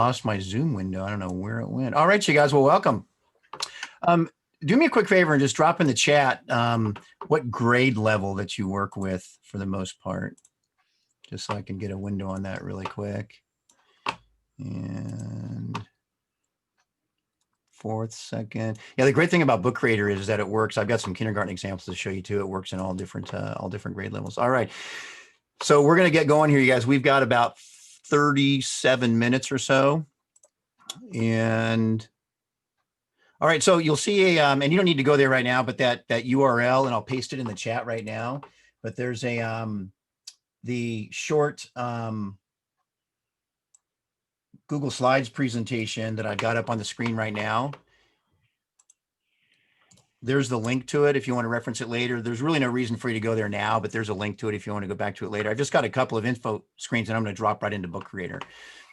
Lost my Zoom window. I don't know where it went. All right, you guys. Well, welcome. Do me a quick favor and just drop in the chat what grade level that you work with for the most part, just so I can get a window on that really quick. And fourth, second. Yeah, the great thing about Book Creator is that it works. I've got some kindergarten examples to show you too. It works in all different grade levels. All right. So we're going to get going here, you guys. We've got about 37 minutes or so. And all right, so you'll see and you don't need to go there right now, but that URL, and I'll paste it in the chat right now. But there's the short Google Slides presentation that I've got up on the screen right now. There's the link to it if you want to reference it later. There's really no reason for you to go there now, but there's a link to it if you want to go back to it later. I've just got a couple of info screens and I'm going to drop right into Book Creator.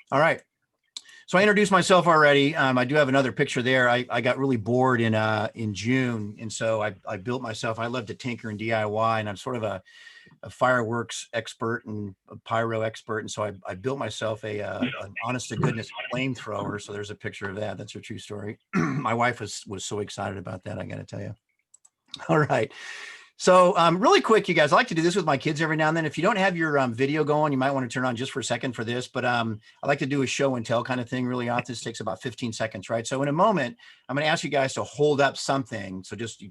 All right. So I introduced myself already. I do have another picture there. I got really bored in June, and so I built myself. I love to tinker and DIY, and I'm sort of a fireworks expert and a pyro expert, and so I built myself an honest to goodness flamethrower. So there's a picture of that. That's a true story. My wife was so excited about that, I got to tell you. All right. So really quick, you guys, I like to do this with my kids every now and then. If you don't have your video going, you might want to turn on just for a second for this. But I like to do a show and tell kind of thing really often. This takes about 15 seconds, right? So in a moment, I'm going to ask you guys to hold up something. So just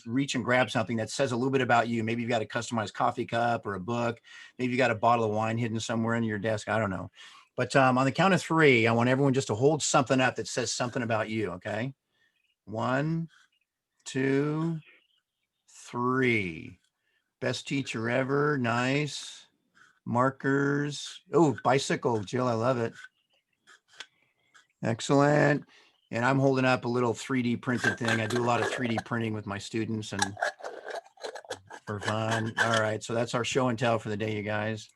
reach and grab something that says a little bit about you. Maybe you've got a customized coffee cup or a book. Maybe you got a bottle of wine hidden somewhere in your desk. I don't know. But on the count of three, I want everyone just to hold something up that says something about you, okay? 1, 2, 3. Best teacher ever. Nice. Markers. Oh, bicycle, Jill. I love it. Excellent. And I'm holding up a little 3D printed thing. I do a lot of 3D printing with my students and for fun. All right. So that's our show and tell for the day, you guys.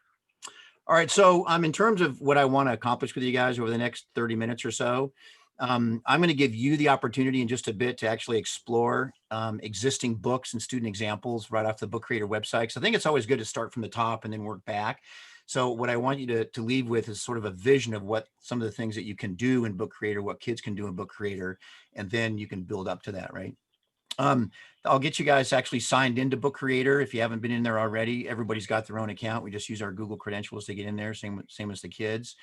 All right. So in terms of what I want to accomplish with you guys over the next 30 minutes or so, I'm going to give you the opportunity in just a bit to actually explore existing books and student examples right off the Book Creator website. So I think it's always good to start from the top and then work back. So what I want you to leave with is sort of a vision of what some of the things that you can do in Book Creator, what kids can do in Book Creator, and then you can build up to that, right? I'll get you guys actually signed into Book Creator if you haven't been in there already. Everybody's got their own account. We just use our Google credentials to get in there, same as the kids.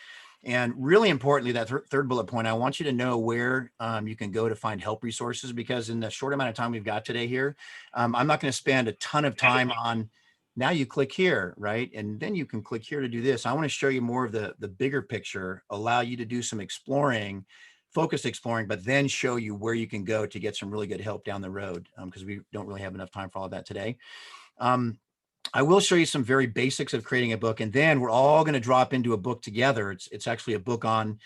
And really importantly, that third bullet point, I want you to know where you can go to find help resources, because in the short amount of time we've got today here, I'm not going to spend a ton of time on, now you click here, right? And then you can click here to do this. I want to show you more of the bigger picture, allow you to do some exploring, focused exploring, but then show you where you can go to get some really good help down the road, because we don't really have enough time for all of that today. I will show you some very basics of creating a book, and then we're all going to drop into a book together. It's actually a book on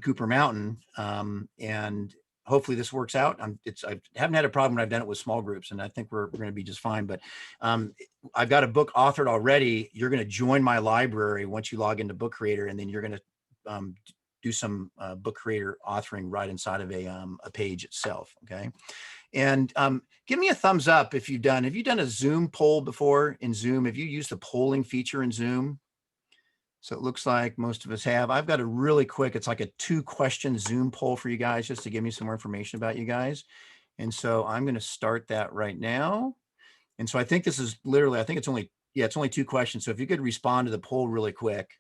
Cooper Mountain, and hopefully this works out. I haven't had a problem when I've done it with small groups, and I think we're going to be just fine. But I've got a book authored already. You're going to join my library once you log into Book Creator, and then you're going to do some Book Creator authoring right inside of a page itself. Okay. And give me a thumbs up if have you done a Zoom poll before in Zoom? Have you used the polling feature in Zoom? So it looks like most of us have. I've got a really quick, it's like a 2-question Zoom poll for you guys, just to give me some more information about you guys. And so I'm going to start that right now. And so I think this is literally, I think it's only 2 questions. So if you could respond to the poll really quick.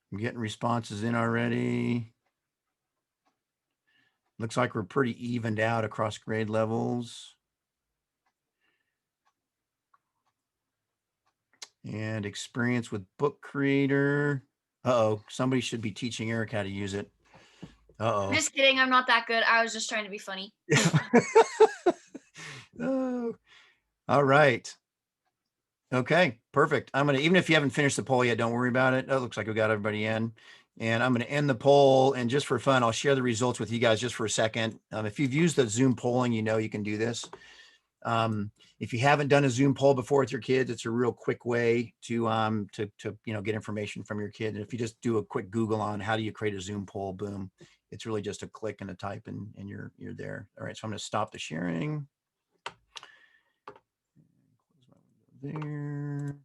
I'm getting responses in already. Looks like we're pretty evened out across grade levels. And experience with Book Creator. Uh-oh, somebody should be teaching Eric how to use it. Uh-oh. Just kidding, I'm not that good. I was just trying to be funny. Oh. All right. Okay, perfect. I'm gonna, even if you haven't finished the poll yet, don't worry about it. Oh, it looks like we got everybody in. And I'm going to end the poll, and just for fun, I'll share the results with you guys just for a second. If you've used the Zoom polling, you know you can do this. If you haven't done a Zoom poll before with your kids, it's a real quick way to get information from your kid. And if you just do a quick Google on how do you create a Zoom poll, boom, it's really just a click and a type, and you're there. All right, so I'm going to stop the sharing. there.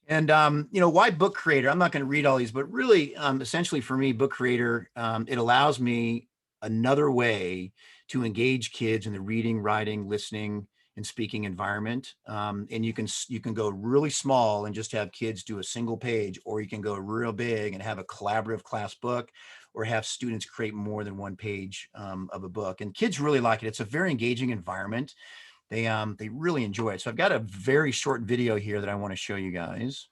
And, why Book Creator? I'm not going to read all these, but really, essentially for me, Book Creator, it allows me another way to engage kids in the reading, writing, listening, and speaking environment. And you can go really small and just have kids do a single page, or you can go real big and have a collaborative class book, or have students create more than one page of a book. And kids really like it. It's a very engaging environment. They really enjoy it. So I've got a very short video here that I want to show you guys.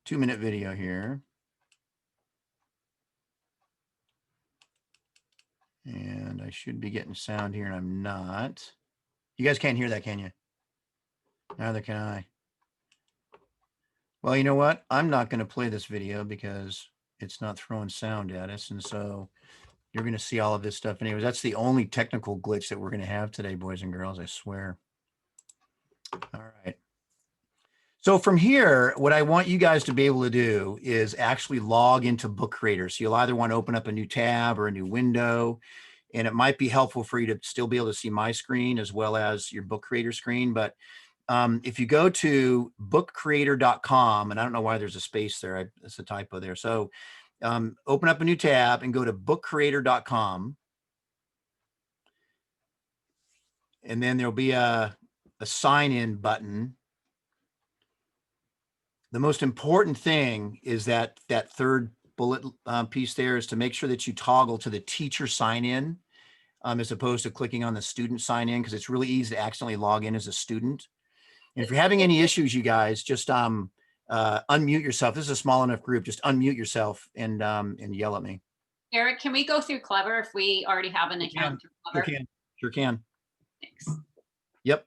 2-minute video here. And I should be getting sound here and I'm not. You guys can't hear that, can you? Neither can I. Well, you know what? I'm not going to play this video because it's not throwing sound at us. And so you're going to see all of this stuff anyways. That's the only technical glitch that we're going to have today, boys and girls, I swear. All right. So from here, what I want you guys to be able to do is actually log into Book Creator. So you'll either want to open up a new tab or a new window, and it might be helpful for you to still be able to see my screen as well as your Book Creator screen. But if you go to bookcreator.com, and I don't know why there's a space there, it's a typo there. So open up a new tab and go to bookcreator.com. And then there'll be a sign in button. The most important thing is that third bullet piece there is to make sure that you toggle to the teacher sign in as opposed to clicking on the student sign in, because it's really easy to accidentally log in as a student. And if you're having any issues, you guys, just unmute yourself. This is a small enough group. Just unmute yourself and yell at me. Eric, can we go through Clever if we already have an account through Sure Clever? can. Sure can. Thanks. Yep.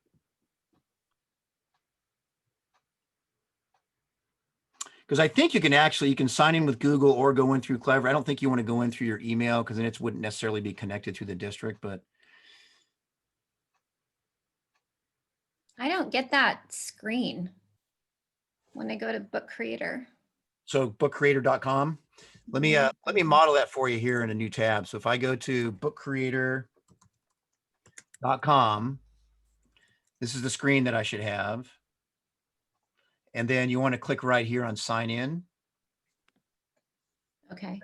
Because I think you can sign in with Google or go in through Clever. I don't think you want to go in through your email because then it wouldn't necessarily be connected through the district, but. I don't get that screen when I go to Book Creator. So bookcreator.com. Let me model that for you here in a new tab. So if I go to bookcreator.com, this is the screen that I should have. And then you want to click right here on sign in. Okay.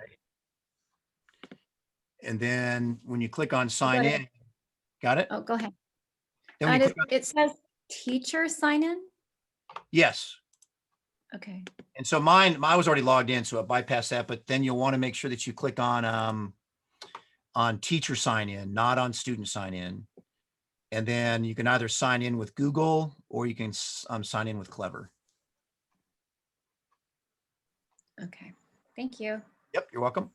And then when you click on sign in, got it? Oh, go ahead. Then when you click on, It says teacher sign in. yes. Okay. And so I was already logged in, so it bypassed that. But then you'll want to make sure that you click on teacher sign in, not on student sign in. And then you can either sign in with Google or you can sign in with Clever. Okay. Thank you. Yep, you're welcome.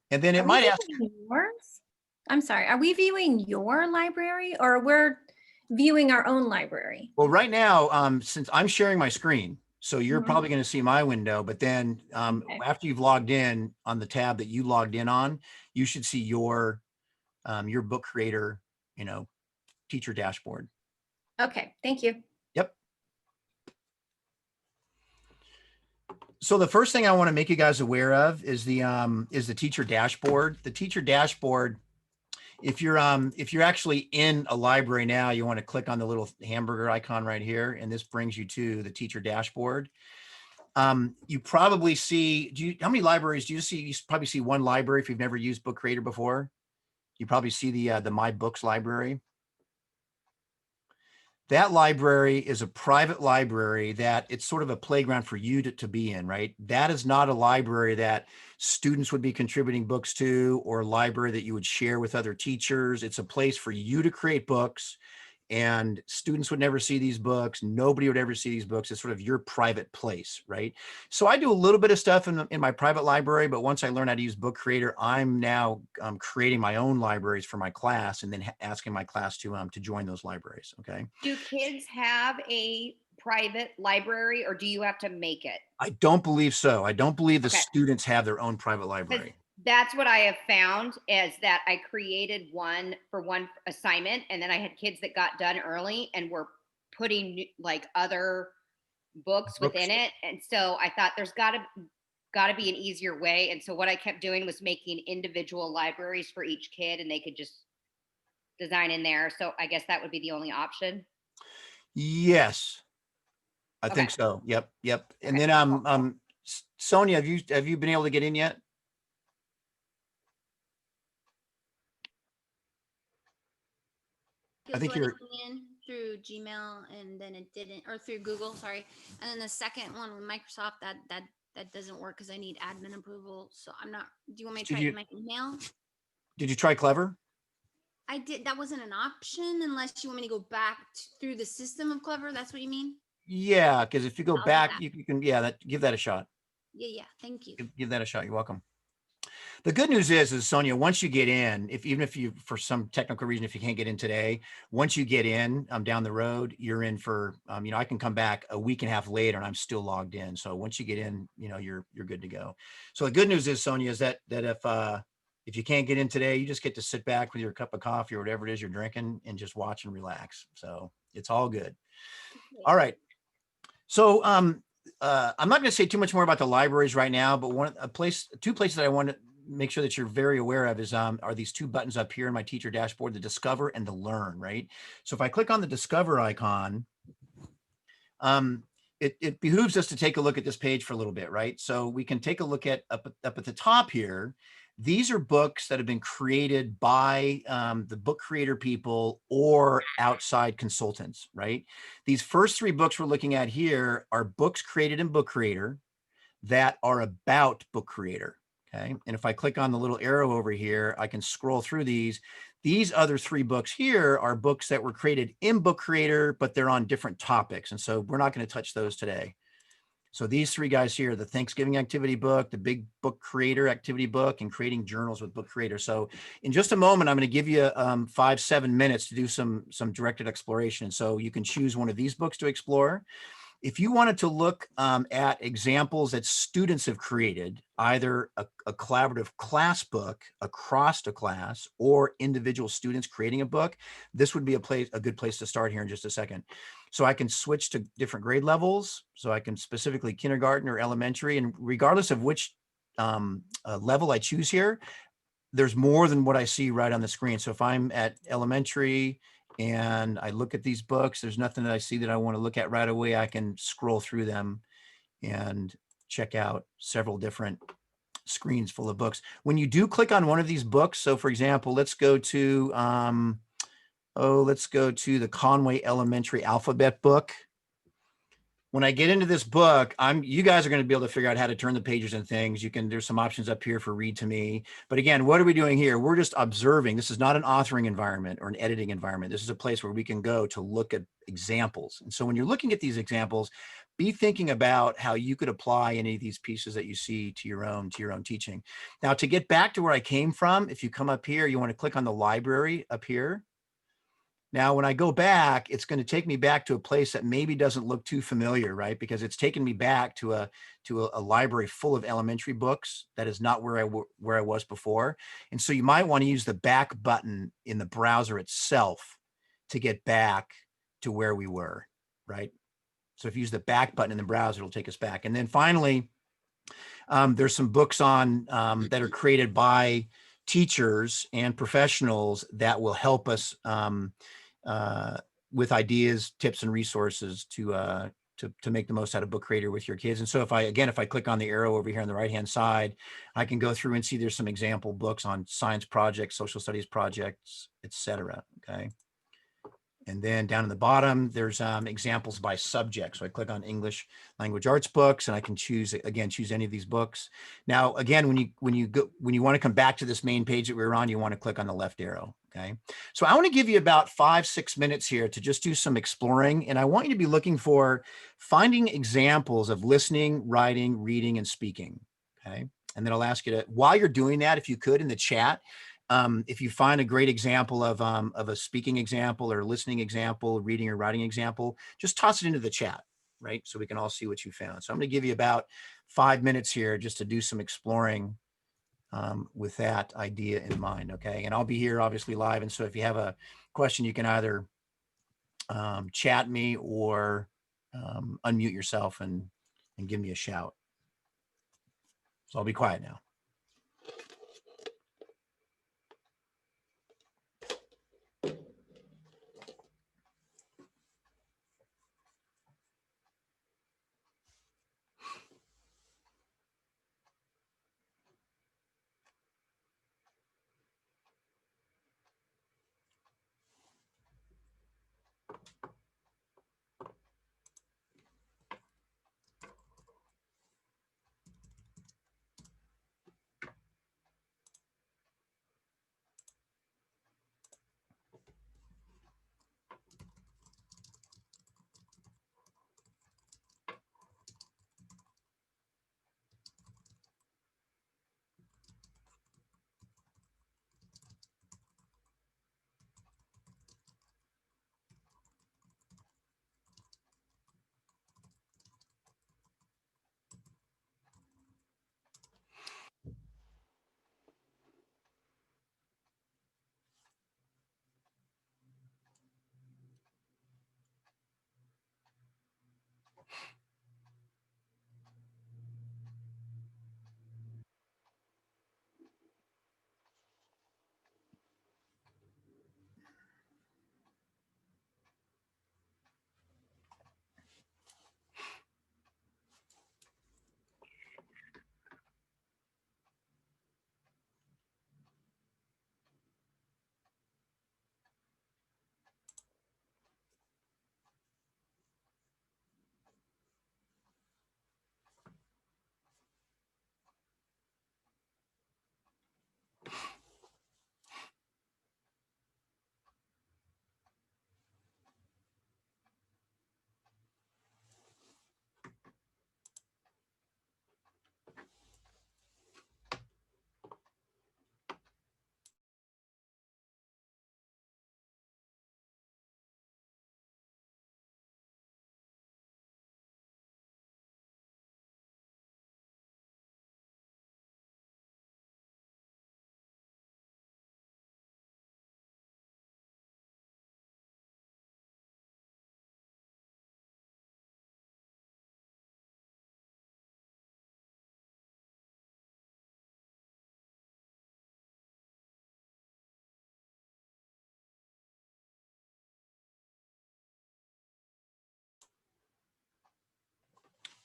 And then it might ask yours. I'm sorry. Are we viewing your library or we're viewing our own library? Well, right now, since I'm sharing my screen, so you're probably going to see my window, but then Okay. after you've logged in on the tab that you logged in on, you should see your Book Creator, teacher dashboard. Okay. Thank you. Yep. So the first thing I want to make you guys aware of is the teacher dashboard. The teacher dashboard, if you're actually in a library now, you want to click on the little hamburger icon right here, and this brings you to the teacher dashboard. You probably see, how many libraries do you see? You probably see one library if you've never used Book Creator before. You probably see the My Books library. That library is a private library that it's sort of a playground for you to be in, right? That is not a library that students would be contributing books to, or a library that you would share with other teachers. It's a place for you to create books, and students would never see these books. Nobody would ever see these books. It's sort of your private place, right? So I do a little bit of stuff in my private library, but once I learn how to use Book Creator, I'm now creating my own libraries for my class and then asking my class to join those libraries, okay? Do kids have a private library or do you have to make it? I don't believe so. I don't believe the Okay. students have their own private library. That's what I have found, is that I created one for one assignment, and then I had kids that got done early and were putting like other books within it. And so I thought there's gotta be an easier way. And so what I kept doing was making individual libraries for each kid and they could just design in there. So I guess that would be the only option. Yes, I think Okay. so. Yep, yep. And Okay. then Sonia, have you been able to get in yet? I Is think letting you're, me in through Gmail and then it didn't, or through Google, sorry. And then the second one with Microsoft, that doesn't work because I need admin approval. So I'm not, do you want me to Did try you- my email? did you try Clever? I did, that wasn't an option unless you want me to go back through the system of Clever. That's what you mean? Yeah, because if you go I'll do back, that. you can, yeah, give that a shot. Yeah, thank you. Give that a shot. You're welcome. The good news is Sonia, once you get in, even if you, for some technical reason, if you can't get in today, once you get in, down the road, you're in for, I can come back a week and a half later and I'm still logged in. So once you get in, you're good to go. So the good news is, Sonia, is that if you can't get in today, you just get to sit back with your cup of coffee or whatever it is you're drinking and just watch and relax. So it's all good. All right. So I'm not going to say too much more about the libraries right now, but two places that I want to make sure that you're very aware of is are these two buttons up here in my teacher dashboard, the Discover and the Learn, right? So if I click on the Discover icon, it behooves us to take a look at this page for a little bit, right? So we can take a look at up at the top here. These are books that have been created by the book creator people or outside consultants, right? These first three books we're looking at here are books created in Book Creator that are about Book Creator, okay? And if I click on the little arrow over here, I can scroll through these. These other three books here are books that were created in Book Creator, but they're on different topics. And so we're not going to touch those today. So these three guys here, the Thanksgiving activity book, the big book creator activity book, and creating journals with Book Creator. So in just a moment, I'm going to give you 5-7 minutes to do some directed exploration. So you can choose one of these books to explore. If you wanted to look at examples that students have created, either a collaborative class book across a class or individual students creating a book, this would be a good place to start here in just a second. So I can switch to different grade levels. So I can specifically kindergarten or elementary, and regardless of which level I choose here, there's more than what I see right on the screen. So if I'm at elementary and I look at these books, there's nothing that I see that I want to look at right away. I can scroll through them and check out several different screens full of books. When you do click on one of these books, so for example, let's go to the Conway Elementary Alphabet book. When I get into this book, you guys are going to be able to figure out how to turn the pages and things. There's some options up here for read to me. But again, what are we doing here? We're just observing. This is not an authoring environment or an editing environment. This is a place where we can go to look at examples. And so when you're looking at these examples, be thinking about how you could apply any of these pieces that you see to your own teaching. Now, to get back to where I came from, if you come up here, you want to click on the library up here. Now, when I go back, it's going to take me back to a place that maybe doesn't look too familiar, right? Because it's taken me back to a library full of elementary books. That is not where I was before. And so you might want to use the back button in the browser itself to get back to where we were, right? So if you use the back button in the browser, it'll take us back. And then finally, there's some books on that are created by teachers and professionals that will help us with ideas, tips, and resources to make the most out of Book Creator with your kids. And so if I click on the arrow over here on the right-hand side, I can go through and see there's some example books on science projects, social studies projects, etc. Okay. And then down in the bottom, there's examples by subject. So I click on English language arts books and I can choose any of these books. Now, again, when you want to come back to this main page that we were on, you want to click on the left arrow. Okay. So I want to give you about 5-6 minutes here to just do some exploring. And I want you to be looking for finding examples of listening, writing, reading, and speaking. Okay. And then I'll ask you to, while you're doing that, if you could in the chat, if you find a great example of a speaking example or listening example, reading or writing example, just toss it into the chat, right? So we can all see what you found. So I'm going to give you about 5 minutes here just to do some exploring with that idea in mind, okay? And I'll be here obviously live. And so if you have a question, you can either chat me or unmute yourself and give me a shout. So I'll be quiet now.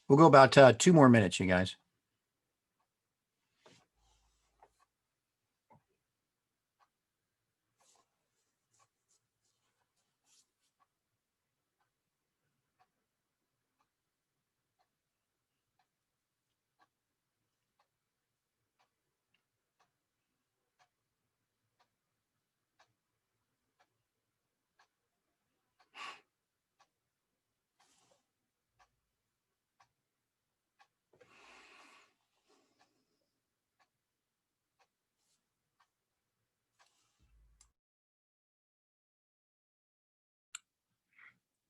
We'll go about 2 more minutes, you guys.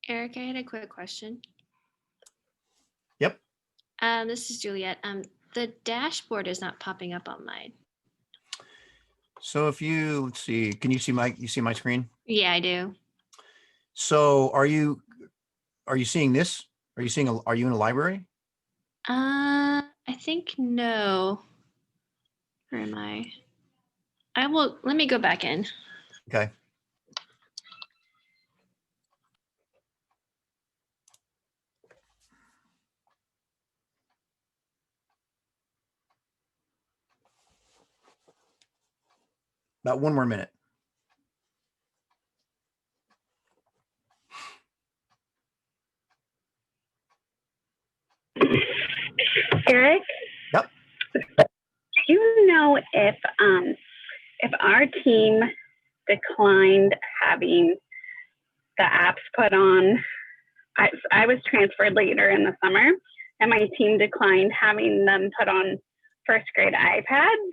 Eric, I had a quick question. Yep. This is Juliet. The dashboard is not popping up on mine. So if you, let's see, can you see my screen? Yeah, I do. So are you seeing this? Are you in a library? I think no. Where am I? Let me go back in. Okay. About 1 more minute. Eric? Yep. Do you know if our team declined having the apps put on? I was transferred later in the summer, and my team declined having them put on first grade iPads.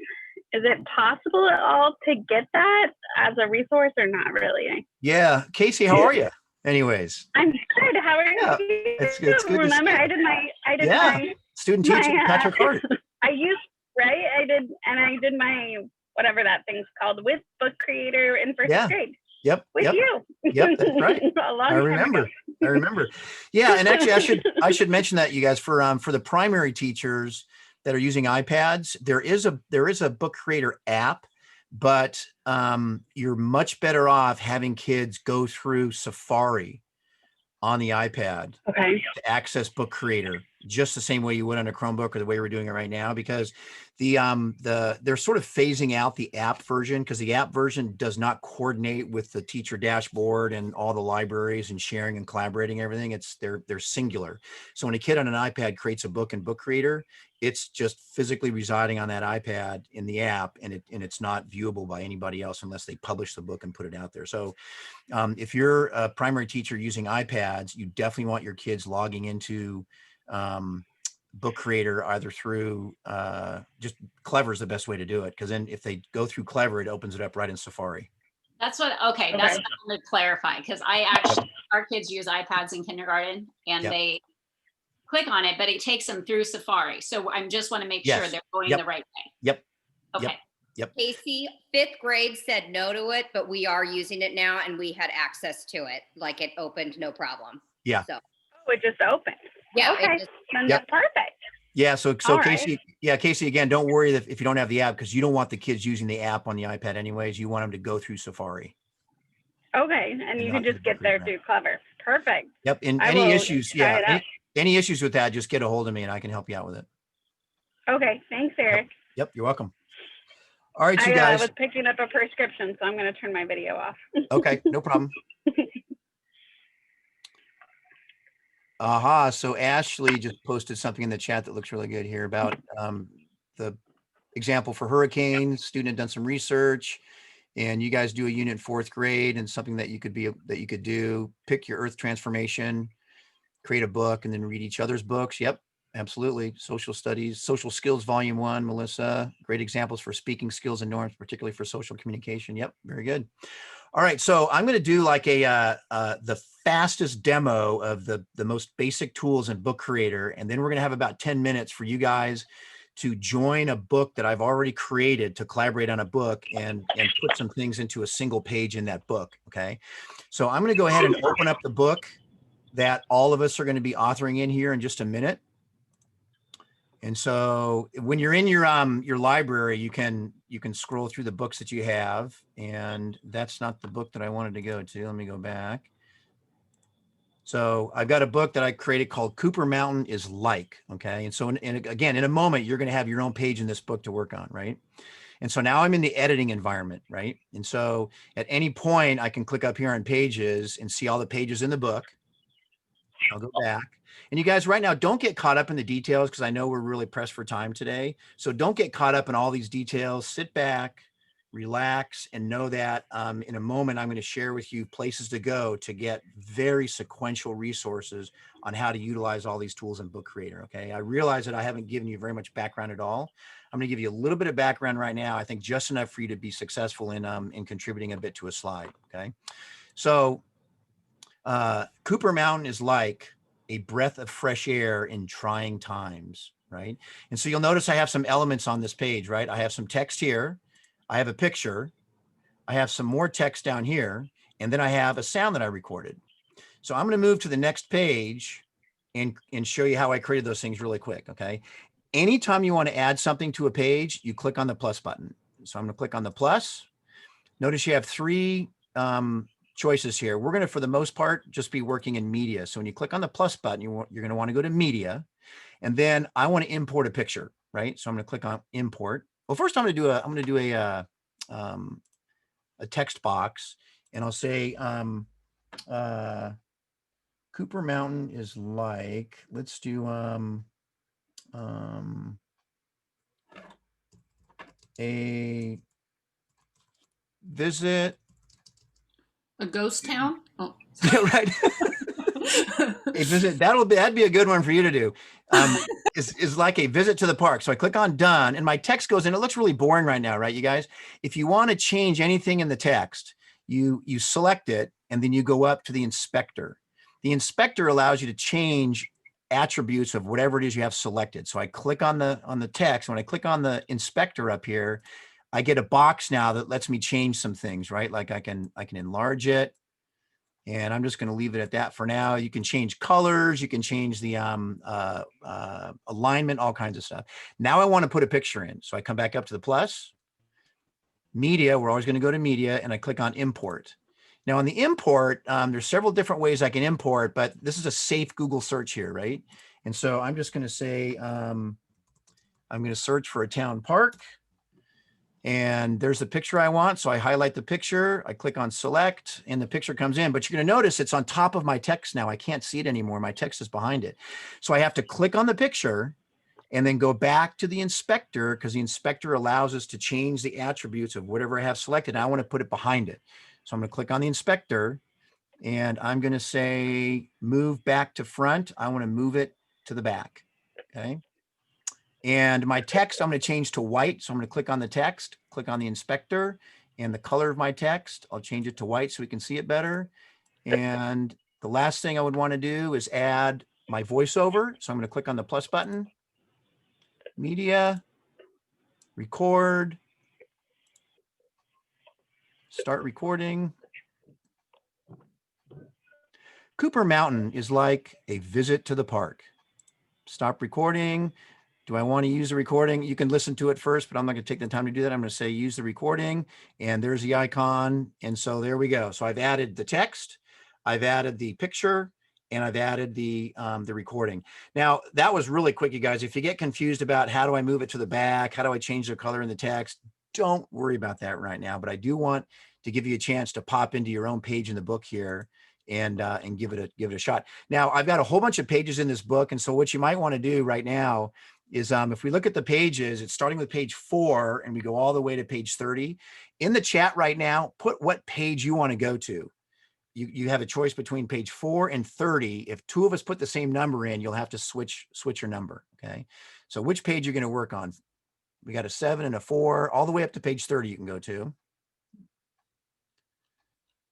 Is it possible at all to get that as a resource, or not really? Yeah. Casey, how are you? Anyways. I'm good. How are Yeah, you? it's good to see Remember, you. I did Yeah. my Student teacher, my, Patrick Hart. I did my whatever that thing's called with Book Creator in first Yeah. grade Yep. with Yep. you. Yep. That's right. A long I time remember. ago. I remember. Yeah, and actually, I should mention that, you guys, for the primary teachers that are using iPads, there is a Book Creator app, but you're much better off having kids go through Safari on the iPad Okay. to access Book Creator, just the same way you would on a Chromebook or the way we're doing it right now, because they're sort of phasing out the app version, because the app version does not coordinate with the teacher dashboard and all the libraries and sharing and collaborating everything. They're singular. So when a kid on an iPad creates a book in Book Creator, it's just physically residing on that iPad in the app, and it's not viewable by anybody else unless they publish the book and put it out there. So if you're a primary teacher using iPads, you definitely want your kids logging into Book Creator either through just Clever is the best way to do it, because then if they go through Clever, it opens it up right in Safari. That's what, okay, that's what I wanted to clarify, because our kids use iPads in kindergarten and Yep. they click on it, but it takes them through Safari. So I just want to make sure Yes. they're going Yep. the right way. Yep. Okay. Casey, 5th grade said no to it, but we are using it now and we had access to it. Like it opened, no problem. Yeah. So, Oh, it just opened. yeah. Okay. It just, Then Yep. that's perfect. Yeah. So All right. Casey, again, don't worry if you don't have the app, because you don't want the kids using the app on the iPad anyways. You want them to go through Safari. Okay. And you not can through just the get there Book through Clever. Perfect. Yep. And I any will issues, try it out. any issues with that, just get a hold of me and I can help you out with it. Okay. Thanks, Eric. Yep. You're welcome. All right, you I guys. was picking up a prescription, so I'm going to turn my video off. Okay, no problem. Aha, so Ashley just posted something in the chat that looks really good here about the example for hurricanes. Student had done some research, and you guys do a unit in 4th grade, and something that you could do. Pick your Earth transformation, create a book, and then read each other's books. Yep, absolutely. Social studies, social skills, volume 1, Melissa. Great examples for speaking skills and norms, particularly for social communication. Yep, very good. All right, so I'm going to do like the fastest demo of the most basic tools in Book Creator, and then we're going to have about 10 minutes for you guys to join a book that I've already created, to collaborate on a book and put some things into a single page in that book. Okay, so I'm going to go ahead and open up the book that all of us are going to be authoring in here in just a minute. And so when you're in your library, you can scroll through the books that you have, and that's not the book that I wanted to go to. Let me go back. So I've got a book that I created called Cooper Mountain is Like, okay? And so again, in a moment, you're going to have your own page in this book to work on, right? And so now I'm in the editing environment, right? And so at any point I can click up here on pages and see all the pages in the book. I'll go back. And you guys right now, don't get caught up in the details, because I know we're really pressed for time today. So don't get caught up in all these details. Sit back, relax, and know that in a moment, I'm going to share with you places to go to get very sequential resources on how to utilize all these tools in Book Creator. Okay. I realize that I haven't given you very much background at all. I'm going to give you a little bit of background right now. I think just enough for you to be successful in contributing a bit to a slide. Okay. So Cooper Mountain is like a breath of fresh air in trying times, right? And so you'll notice I have some elements on this page, right? I have some text here. I have a picture. I have some more text down here. And then I have a sound that I recorded. So I'm going to move to the next page and show you how I created those things really quick, okay? Anytime you want to add something to a page, you click on the plus button. So I'm going to click on the plus. Notice you have 3 choices here. We're going to, for the most part, just be working in media. So when you click on the plus button, you're going to want to go to media, and then I want to import a picture, right? So I'm going to click on import. Well, first I'm going to do a text box, and I'll say Cooper Mountain is like, let's do a visit. A ghost town? Oh. Right. A visit, that'd be a good one for you to do. Is like a visit to the park. So I click on done, and my text goes in. It looks really boring right now, right, you guys? If you want to change anything in the text, you select it, and then you go up to the inspector. The inspector allows you to change attributes of whatever it is you have selected. So I click on the text. When I click on the inspector up here, I get a box now that lets me change some things, right? Like I can enlarge it. And I'm just going to leave it at that for now. You can change colors. You can change the alignment, all kinds of stuff. Now I want to put a picture in. So I come back up to the plus. Media, we're always going to go to media, and I click on import. Now on the import, there's several different ways I can import, but this is a safe Google search here, right? And so I'm just going to say, I'm going to search for a town park. And there's the picture I want. So I highlight the picture, I click on select, and the picture comes in. But you're going to notice it's on top of my text now. I can't see it anymore. My text is behind it. So I have to click on the picture and then go back to the inspector, because the inspector allows us to change the attributes of whatever I have selected. I want to put it behind it. So I'm going to click on the inspector, and I'm going to say move back to front. I want to move it to the back. Okay. And my text, I'm going to change to white. So I'm going to click on the text, click on the inspector, and the color of my text, I'll change it to white so we can see it better. And the last thing I would want to do is add my voiceover. So I'm going to click on the plus button, media, record, start recording. Cooper Mountain is like a visit to the park. Stop recording. Do I want to use the recording? You can listen to it first, but I'm not going to take the time to do that. I'm going to say use the recording, and there's the icon. And so there we go. So I've added the text, I've added the picture, and I've added the recording. Now that was really quick, you guys. If you get confused about how do I move it to the back, how do I change the color in the text, don't worry about that right now. But I do want to give you a chance to pop into your own page in the book here and give it a shot. Now I've got a whole bunch of pages in this book, and so what you might want to do right now is if we look at the pages, it's starting with page 4 and we go all the way to page 30. In the chat right now, put what page you want to go to. You have a choice between page 4 and 30. If two of us put the same number in, you'll have to switch your number. Okay. So which page you're going to work on? We got a 7 and a 4, all the way up to page 30 you can go to.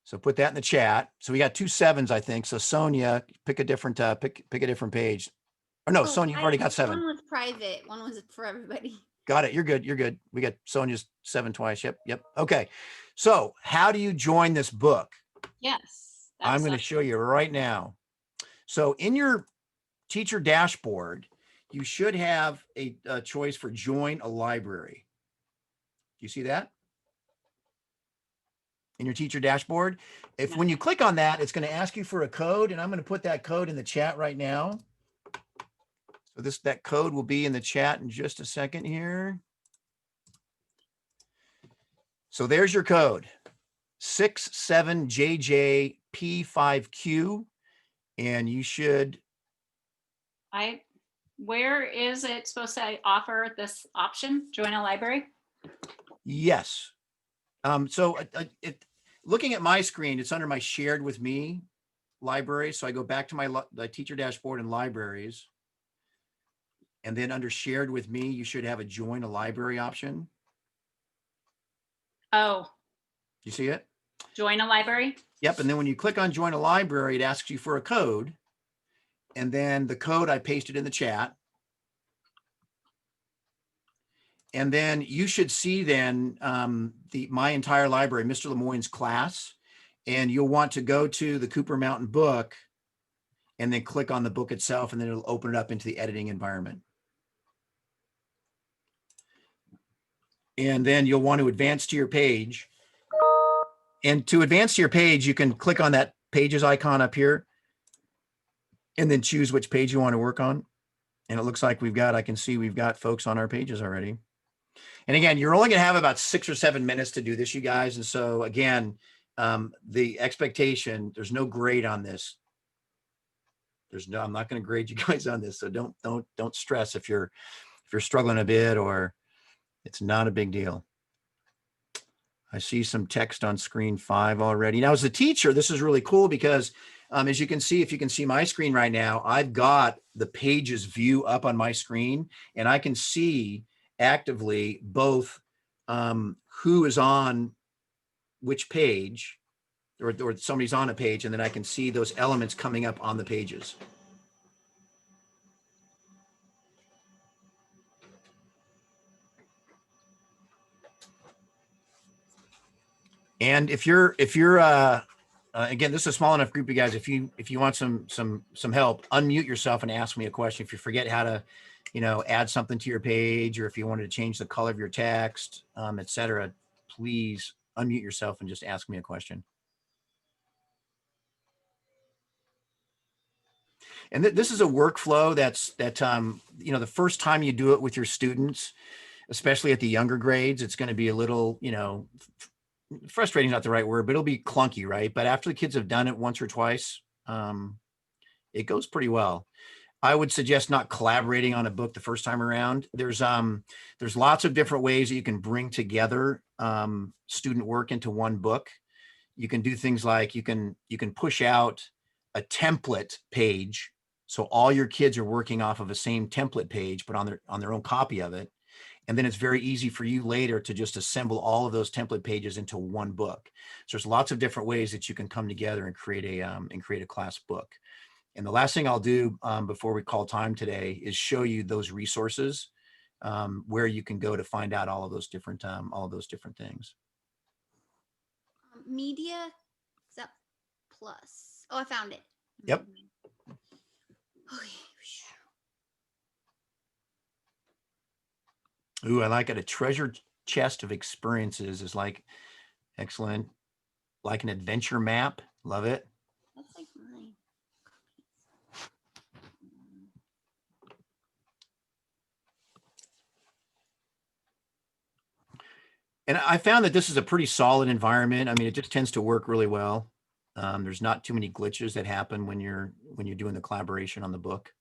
So put that in the chat. So we got 2 7s, I think. So Sonia, pick a different pick a different page. Or no, Oh, Sonia, you've already got 7. One was private, one was for everybody. Got it. You're good. You're good. We got Sonia's 7 twice. Yep. Yep. Okay. So how do you join this book? Yes. I'm going to show you right now. So in your teacher dashboard, you should have a choice for join a library. Do you see that? In your teacher dashboard? When you click on that, it's going to ask you for a code, and I'm going to put that code in the chat right now. So that code will be in the chat in just a second here. So there's your code, 67JJP5Q, and you should. Where is it supposed to offer this option? Join a library? Yes. Looking at my screen, it's under my shared with me library. So I go back to my teacher dashboard and libraries. And then under shared with me, you should have a join a library option. Oh. You see it? Join a library? Yep. And then when you click on join a library, it asks you for a code. And then the code I pasted in the chat. And then you should see then my entire library, Mr. Lemoyne's class, and you'll want to go to the Cooper Mountain book and then click on the book itself, and then it'll open it up into the editing environment. And then you'll want to advance to your page. And to advance to your page, you can click on that pages icon up here and then choose which page you want to work on. And it looks like I can see we've got folks on our pages already. And again, you're only going to have about 6 or 7 minutes to do this, you guys. And so again, the expectation, there's no grade on this. I'm not going to grade you guys on this. So don't stress if you're struggling a bit, or it's not a big deal. I see some text on screen 5 already. Now, as a teacher, this is really cool because as you can see, if you can see my screen right now, I've got the pages view up on my screen, and I can see actively both who is on which page, or somebody's on a page, and then I can see those elements coming up on the pages. And if you're again, this is a small enough group, you guys. If you want some help, unmute yourself and ask me a question. If you forget how to, add something to your page, or if you wanted to change the color of your text, etc., please unmute yourself and just ask me a question. And this is a workflow that the first time you do it with your students, especially at the younger grades, it's going to be a little, frustrating is not the right word, but it'll be clunky, right? But after the kids have done it once or twice, it goes pretty well. I would suggest not collaborating on a book the first time around. There's lots of different ways that you can bring together student work into one book. You can do things like you can push out a template page, so all your kids are working off of the same template page, but on their own copy of it. And then it's very easy for you later to just assemble all of those template pages into one book. So there's lots of different ways that you can come together and create a class book. And the last thing I'll do before we call time today is show you those resources where you can go to find out all of those different things. Media, is that plus? Oh, I found it. Yep. Okay. Ooh, I like it. A treasure chest of experiences is like excellent. Like an adventure map. Love it. That's like mine. And I found that this is a pretty solid environment. I mean, it just tends to work really well. There's not too many glitches that happen when you're doing the collaboration on the book.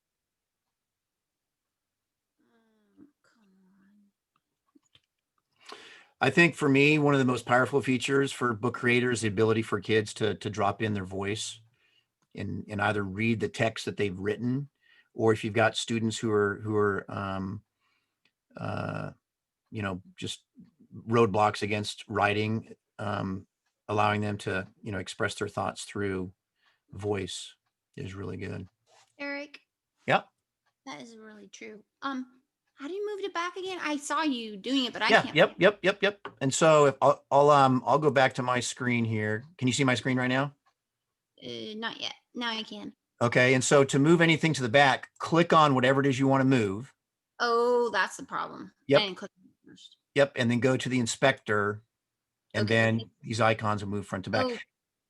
I think for me, one of the most powerful features for book creators, the ability for kids to drop in their voice and either read the text that they've written, or if you've got students who are just roadblocks against writing, allowing them to, express their thoughts through voice is really good. Eric. Yep. That is really true. How do you move it back again? I saw you doing it, but I Yeah. can't. Yep. And so if I'll go back to my screen here. Can you see my screen right now? Not yet. Now I can. Okay. And so to move anything to the back, click on whatever it is you want to move. Oh, that's the problem. Yep. I didn't click on it first. Yep. And then go to the inspector, and Okay. then these icons will move front to back. Oh,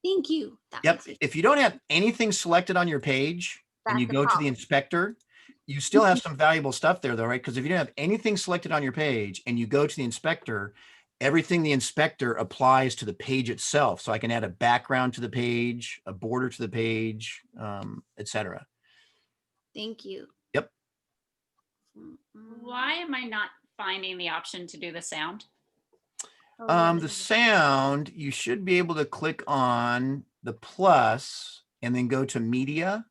thank you. That Yep. makes it- If you don't have anything selected on your page and That's you the go to the problem. inspector, you still have some valuable stuff there though, right? Because if you don't have anything selected on your page and you go to the inspector, everything the inspector applies to the page itself. So I can add a background to the page, a border to the page, etc. Thank you. Yep. Why am I not finding the option to do the sound? The sound, you should be able to click on the plus and then go to media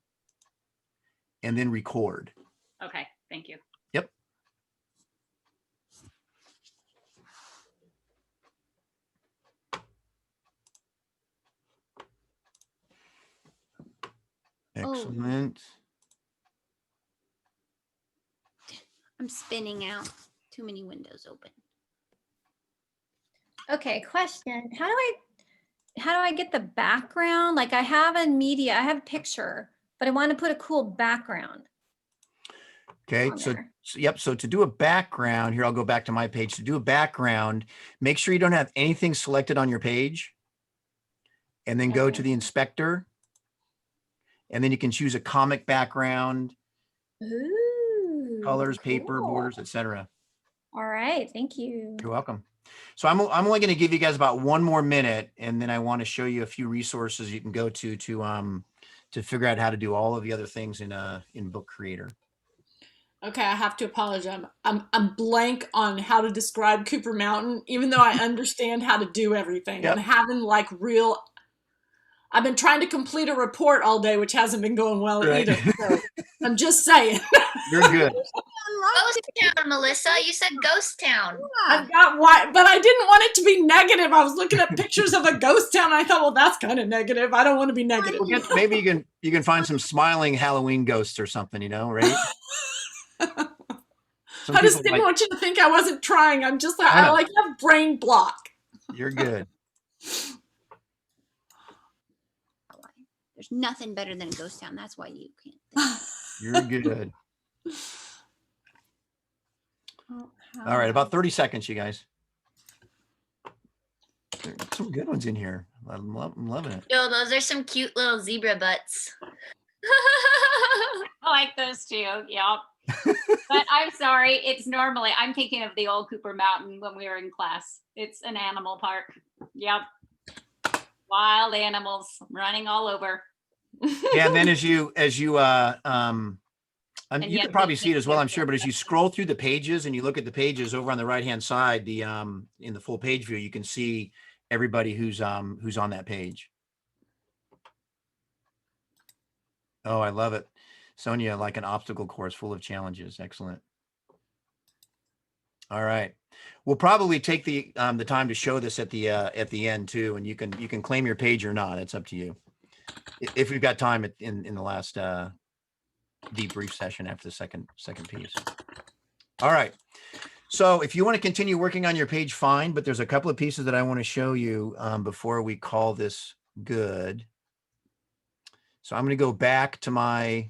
and then record. Okay, thank you. Yep. Excellent. I'm spinning out. Too many windows open. Okay, question. How do I get the background? Like I have a media, I have a picture, but I want to put a cool background. Okay, on so there. yep. So to do a background here, I'll go back to my page. To do a background, make sure you don't have anything selected on your page, and then go to Okay. the inspector, and then you can choose a comic background, Ooh, colors, paper, cool. borders, etc. All right, thank you. You're welcome. So I'm only going to give you guys about one more minute, and then I want to show you a few resources you can go to figure out how to do all of the other things in Book Creator. Okay, I have to apologize. I'm blank on how to describe Cooper Mountain, even though I understand how to do everything. Yep. And having like real, I've been trying to complete a report all day, which hasn't been going well Right. either. So I'm just saying. You're good. Ghost Town, Melissa. You said Ghost Town. I've got why, but I didn't want it to be negative. I was looking at pictures of a ghost town. And I thought, well, that's kind of negative. I don't want to be negative. Maybe you can find some smiling Halloween ghosts or something, right? Some I just people didn't like- want you to think I wasn't trying. I'm just like, I I know. like have brain block. You're good. There's nothing better than a ghost town. That's why you can't. think. You're good. Oh, All right, about 30 seconds, you guys. There's some good ones in here. I'm loving it. Yo, those are some cute little zebra butts. I like those too. Yep. But I'm sorry. It's normally, I'm thinking of the old Cooper Mountain when we were in class. It's an animal park. Yep. Wild animals running all over. Yeah, and then as you And you yet can probably they see it think as well, they're I'm sure, but as you scroll through the pages and you look at the pages over on the right-hand side, the in the full page view, you can see everybody who's on that page. Oh, I love it. Sonia, like an obstacle course full of challenges. Excellent. All right. We'll probably take the time to show this at the end too, and you can claim your page or not. It's up to you. If we've got time in the last debrief session after the second piece. All right. So if you want to continue working on your page, fine, but there's a couple of pieces that I want to show you before we call this good. So I'm going to go back to my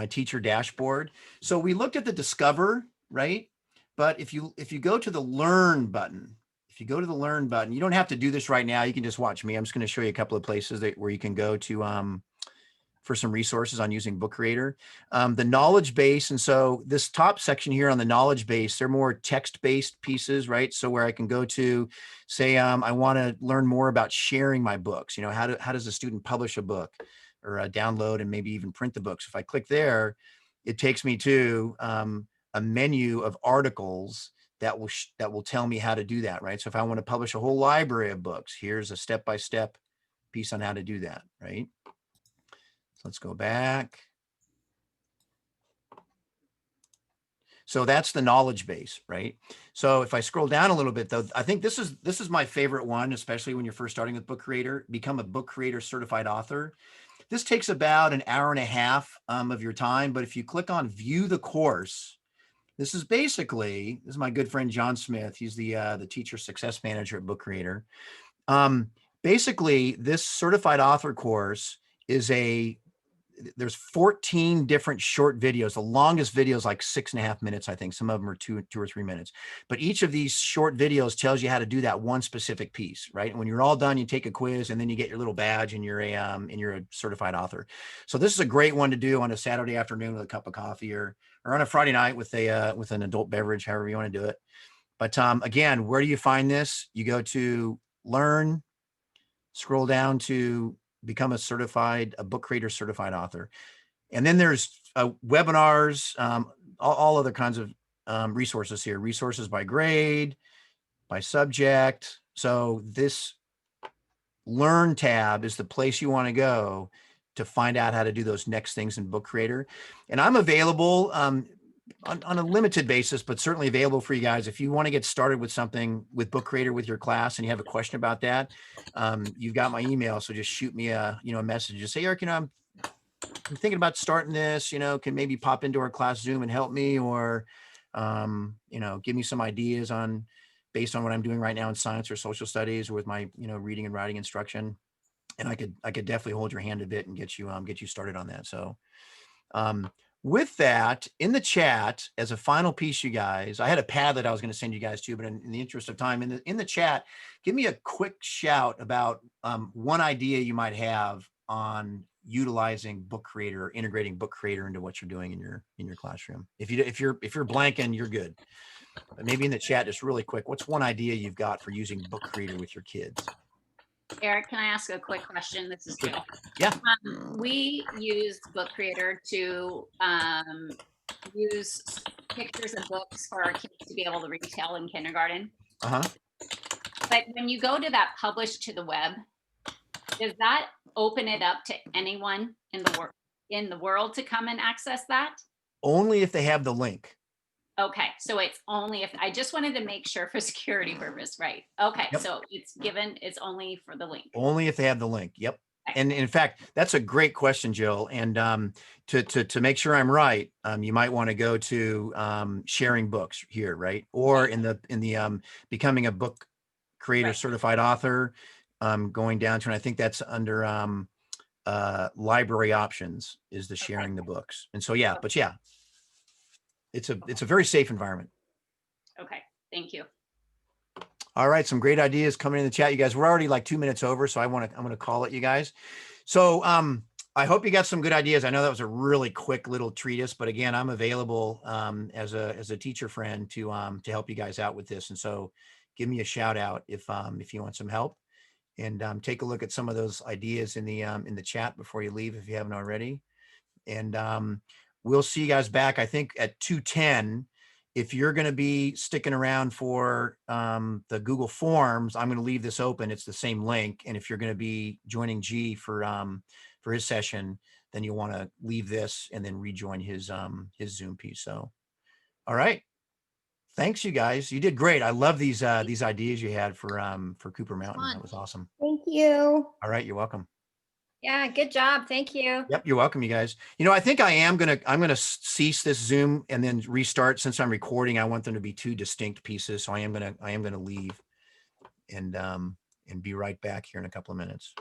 teacher dashboard. So we looked at the discover, right? But if you go to the learn button, you don't have to do this right now. You can just watch me. I'm just going to show you a couple of places where you can go to for some resources on using Book Creator. The knowledge base. And so this top section here on the knowledge base, they're more text-based pieces, right? So where I can go to say, I want to learn more about sharing my books. You know, how does a student publish a book or download and maybe even print the books? If I click there, it takes me to a menu of articles that will tell me how to do that, right? So if I want to publish a whole library of books, here's a step-by-step piece on how to do that, right? So let's go back. So that's the knowledge base, right? So if I scroll down a little bit though, I think this is my favorite one, especially when you're first starting with Book Creator, become a Book Creator certified author. This takes about an hour and a half of your time, but if you click on view the course, this is my good friend, John Smith. He's the teacher success manager at Book Creator. Basically this certified author course there's 14 different short videos. The longest video is like 6.5 minutes, I think. Some of them are two or 3 minutes. But each of these short videos tells you how to do that one specific piece, right? And when you're all done, you take a quiz and then you get your little badge and you're a certified author. So this is a great one to do on a Saturday afternoon with a cup of coffee or on a Friday night with an adult beverage, however you want to do it. But again, where do you find this? You go to learn, scroll down to become a Book Creator certified author. And then there's webinars, all other kinds of resources here, resources by grade, by subject. So this learn tab is the place you want to go to find out how to do those next things in Book Creator. And I'm available on a limited basis, but certainly available for you guys. If you want to get started with something with Book Creator with your class and you have a question about that, you've got my email. So just shoot me a message. Just say, Eric, I'm thinking about starting this, can maybe pop into our class Zoom and help me, or, give me some ideas based on what I'm doing right now in science or social studies or with my, reading and writing instruction. And I could definitely hold your hand a bit and get you started on that. So, with that, in the chat, as a final piece, you guys, I had a Padlet I was going to send you guys to, but in the interest of time, in the chat, give me a quick shout about one idea you might have on utilizing Book Creator, or integrating Book Creator into what you're doing in your classroom. If you're blanking, you're good. But maybe in the chat, just really quick, what's one idea you've got for using Book Creator with your kids? Eric, can I ask a quick question? This is Jill. Yeah. We use Book Creator to use pictures of books for our kids to be able to retell in kindergarten. Uh-huh. But when you go to that publish to the web, does that open it up to anyone in the world to come and access that? Only if they have the link. Okay, so it's only if, I just wanted to make sure for security purpose, right? Okay, Yep. So it's only for the link. Only if they have the link. Yep. And in fact, that's a great question, Jill. And to make sure I'm right, you might want to go to sharing books here, right? Or in the becoming a Book Creator Right. certified author, going down to, and I think that's under library options is the sharing the books. And so, yeah, but yeah, it's a very safe environment. Okay, thank you. All right, some great ideas coming in the chat, you guys. We're already like 2 minutes over, so I'm gonna call it, you guys. So I hope you got some good ideas. I know that was a really quick little treatise, but again, I'm available as a teacher friend to help you guys out with this. And so give me a shout out if you want some help, and take a look at some of those ideas in the chat before you leave if you haven't already. And we'll see you guys back, I think, at 2:10. If you're going to be sticking around for the Google Forms, I'm going to leave this open. It's the same link. And if you're going to be joining G for his session, then you'll want to leave this and then rejoin his Zoom piece. So, all right. Thanks, you guys. You did great. I love these ideas you had for Cooper Mountain. Fun. That was awesome. Thank you. All right. You're welcome. Yeah, good job. Thank you. Yep, you're welcome, you guys. You know, I think I'm gonna cease this Zoom and then restart. Since I'm recording, I want them to be two distinct pieces. So I am gonna leave and be right back here in a couple of minutes.